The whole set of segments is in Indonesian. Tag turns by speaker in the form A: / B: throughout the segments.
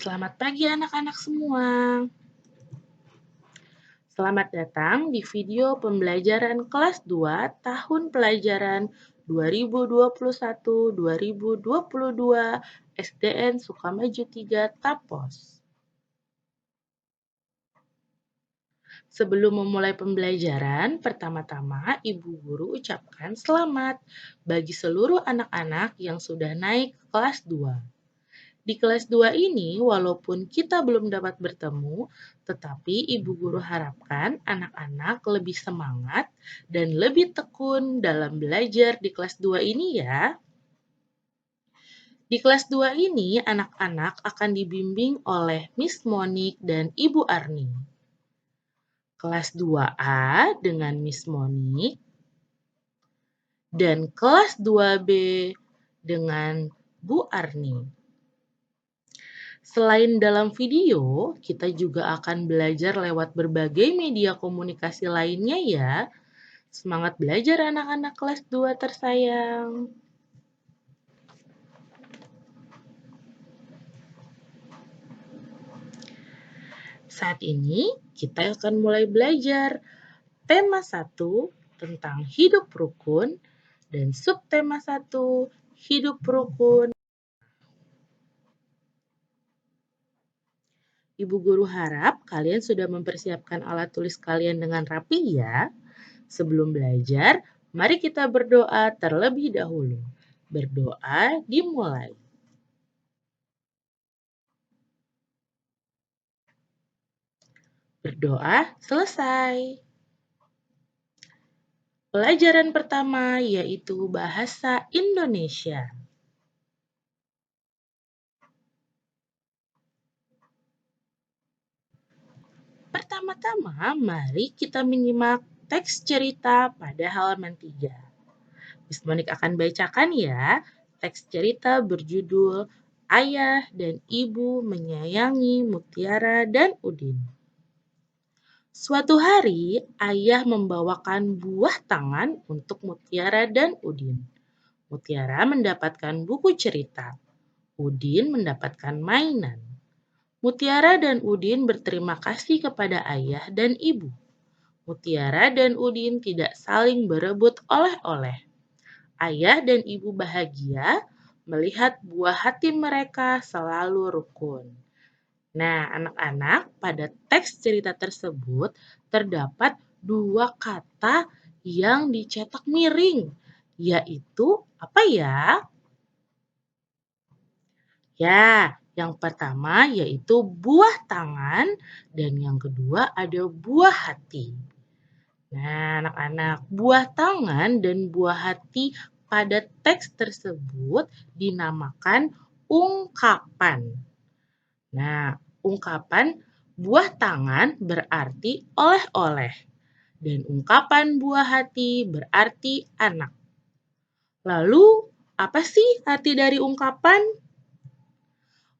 A: Selamat pagi anak-anak semua. Selamat datang di video pembelajaran kelas 2 tahun pelajaran 2021-2022 SDN Sukamaju 3 Tapos. Sebelum memulai pembelajaran, pertama-tama Ibu Guru ucapkan selamat bagi seluruh anak-anak yang sudah naik ke kelas 2. Di kelas 2 ini, walaupun kita belum dapat bertemu, tetapi Ibu Guru harapkan anak-anak lebih semangat dan lebih tekun dalam belajar di kelas 2 ini ya. Di kelas 2 ini, anak-anak akan dibimbing oleh Miss Monik dan Ibu Arni. Kelas 2A dengan Miss Monik dan kelas 2B dengan Bu Arni. Selain dalam video, kita juga akan belajar lewat berbagai media komunikasi lainnya ya. Semangat belajar anak-anak kelas 2 tersayang. Saat ini kita akan mulai belajar tema 1 tentang hidup rukun dan subtema 1 hidup rukun. Ibu Guru harap kalian sudah mempersiapkan alat tulis kalian dengan rapi ya. Sebelum belajar, mari kita berdoa terlebih dahulu. Berdoa dimulai. Berdoa selesai. Pelajaran pertama yaitu bahasa Indonesia. Pertama-tama, mari kita menyimak teks cerita pada halaman 3. Miss Monik akan bacakan ya. Teks cerita berjudul Ayah dan Ibu Menyayangi Mutiara dan Udin. Suatu hari, ayah membawakan buah tangan untuk Mutiara dan Udin. Mutiara mendapatkan buku cerita. Udin mendapatkan mainan. Mutiara dan Udin berterima kasih kepada ayah dan ibu. Mutiara dan Udin tidak saling berebut oleh-oleh. Ayah dan ibu bahagia melihat buah hati mereka selalu rukun. Nah, anak-anak, pada teks cerita tersebut terdapat 2 kata yang dicetak miring, yaitu apa ya? Ya, yang pertama yaitu buah tangan dan yang kedua ada buah hati. Nah, anak-anak, buah tangan dan buah hati pada teks tersebut dinamakan ungkapan. Nah, ungkapan buah tangan berarti oleh-oleh dan ungkapan buah hati berarti anak. Lalu, apa sih arti dari ungkapan?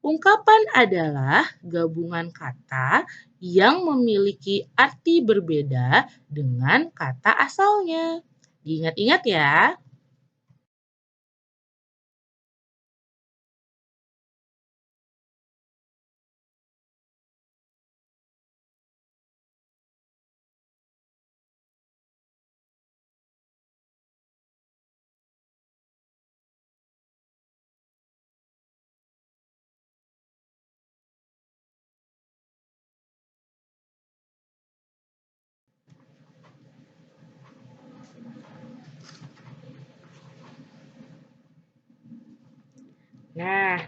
A: Ungkapan adalah gabungan kata yang memiliki arti berbeda dengan kata asalnya. Diingat-ingat ya. Nah,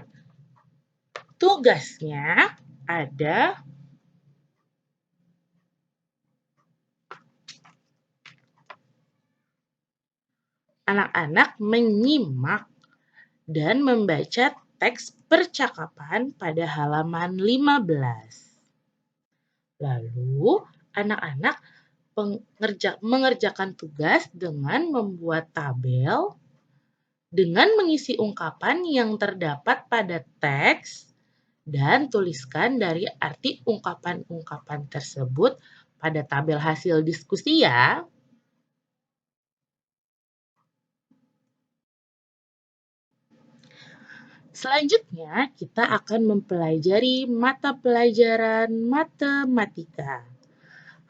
A: tugasnya ada anak-anak menyimak dan membaca teks percakapan pada halaman 15. Lalu, anak-anak mengerjakan tugas dengan membuat tabel dengan mengisi ungkapan yang terdapat pada teks dan tuliskan dari arti ungkapan-ungkapan tersebut pada tabel hasil diskusi ya. Selanjutnya, kita akan mempelajari mata pelajaran matematika.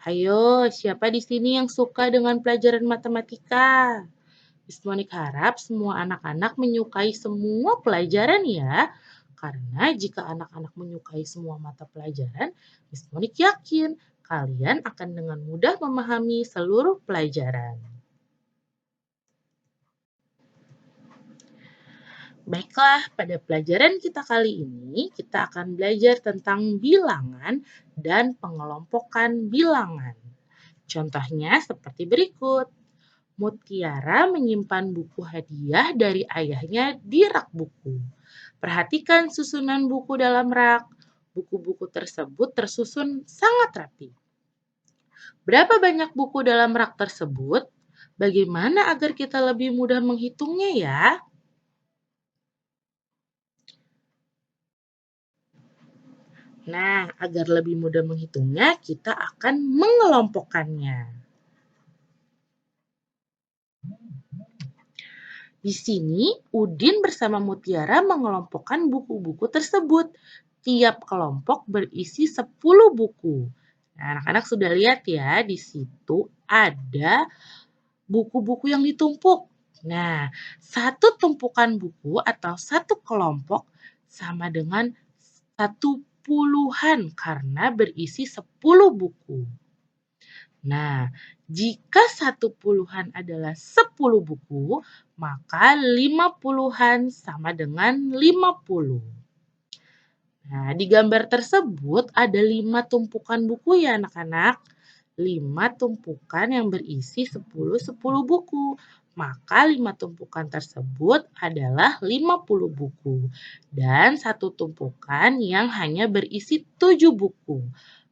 A: Ayo, siapa di sini yang suka dengan pelajaran matematika? Miss Monik harap semua anak-anak menyukai semua pelajaran ya. Karena jika anak-anak menyukai semua mata pelajaran, Miss Monik yakin kalian akan dengan mudah memahami seluruh pelajaran. Baiklah, pada pelajaran kita kali ini, kita akan belajar tentang bilangan dan pengelompokan bilangan. Contohnya seperti berikut. Mutiara menyimpan buku hadiah dari ayahnya di rak buku. Perhatikan susunan buku dalam rak. Buku-buku tersebut tersusun sangat rapi. Berapa banyak buku dalam rak tersebut? Bagaimana agar kita lebih mudah menghitungnya ya? Nah, agar lebih mudah menghitungnya, kita akan mengelompokkannya. Di sini, Udin bersama Mutiara mengelompokkan buku-buku tersebut. Tiap kelompok berisi 10 buku. Nah, anak-anak sudah lihat ya, di situ ada buku-buku yang ditumpuk. Nah, satu tumpukan buku atau satu kelompok sama dengan 10-an karena berisi 10 buku. Nah, jika 10-an adalah 10 buku, maka 50-an sama dengan 50. Nah, di gambar tersebut ada 5 tumpukan buku ya anak-anak. 5 tumpukan yang berisi 10 buku. Maka 5 tumpukan tersebut adalah 50 buku. Dan satu tumpukan yang hanya berisi 7 buku.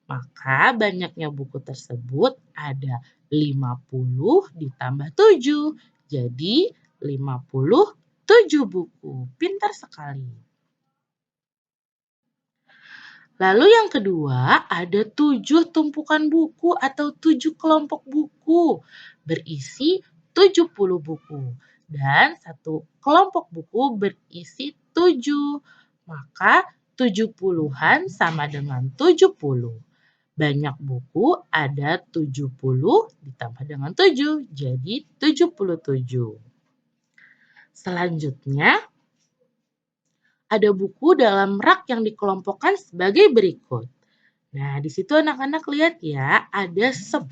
A: Maka banyaknya buku tersebut ada 50 ditambah 7. Jadi 57 buku. Pintar sekali. Lalu yang kedua, ada 7 tumpukan buku atau 7 kelompok buku berisi 70 buku. Dan satu kelompok buku berisi 7. Maka 70-an sama dengan 70. Banyak buku ada 70 ditambah dengan 7, jadi 77. Selanjutnya, ada buku dalam rak yang dikelompokkan sebagai berikut. Nah, di situ anak-anak lihat ya, ada 10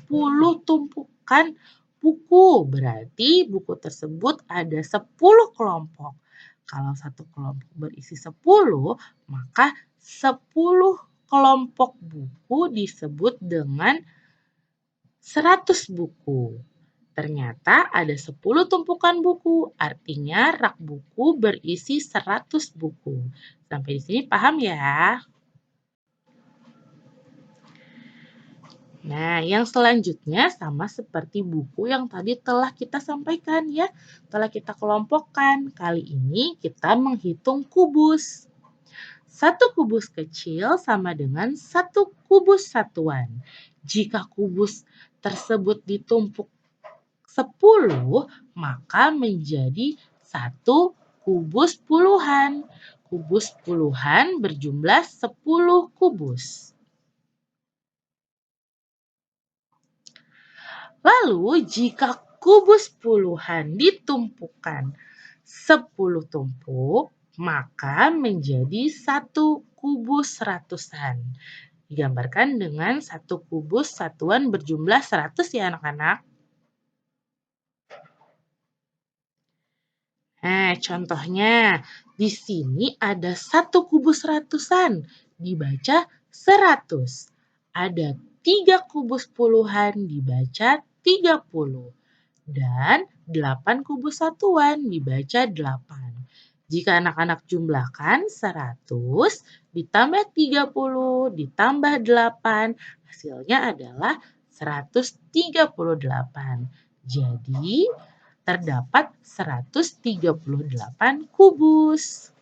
A: tumpukan buku. Berarti buku tersebut ada 10 kelompok. Kalau satu kelompok berisi 10, maka 10 kelompok buku disebut dengan 100 buku. Ternyata ada 10 tumpukan buku, artinya rak buku berisi 100 buku. Sampai di sini paham ya? Nah, yang selanjutnya sama seperti buku yang tadi telah kita sampaikan ya. Telah kita kelompokkan. Kali ini kita menghitung kubus. Satu kubus kecil sama dengan satu kubus satuan. Jika kubus tersebut ditumpuk 10, maka menjadi satu kubus puluhan. Kubus puluhan berjumlah 10 kubus. Lalu jika kubus puluhan ditumpukan 10 tumpuk, maka menjadi satu kubus ratusan. Digambarkan dengan satu kubus satuan berjumlah 100 ya anak-anak. Nah, contohnya di sini ada satu kubus ratusan, dibaca 100. Ada 3 kubus puluhan, dibaca 30. Dan 8 kubus satuan, dibaca 8. Jika anak-anak jumlahkan 100 ditambah 30 ditambah 8, hasilnya adalah 138. Jadi, terdapat 138 kubus.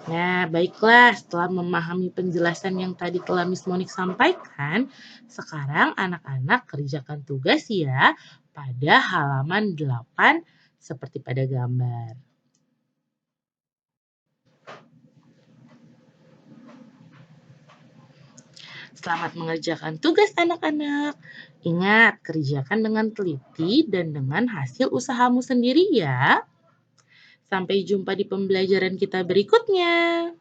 A: Nah, baiklah, setelah memahami penjelasan yang tadi telah Miss Monik sampaikan, sekarang anak-anak kerjakan tugas ya pada halaman 8 seperti pada gambar. Selamat mengerjakan tugas anak-anak. Ingat, kerjakan dengan teliti dan dengan hasil usahamu sendiri ya. Sampai jumpa di pembelajaran kita berikutnya.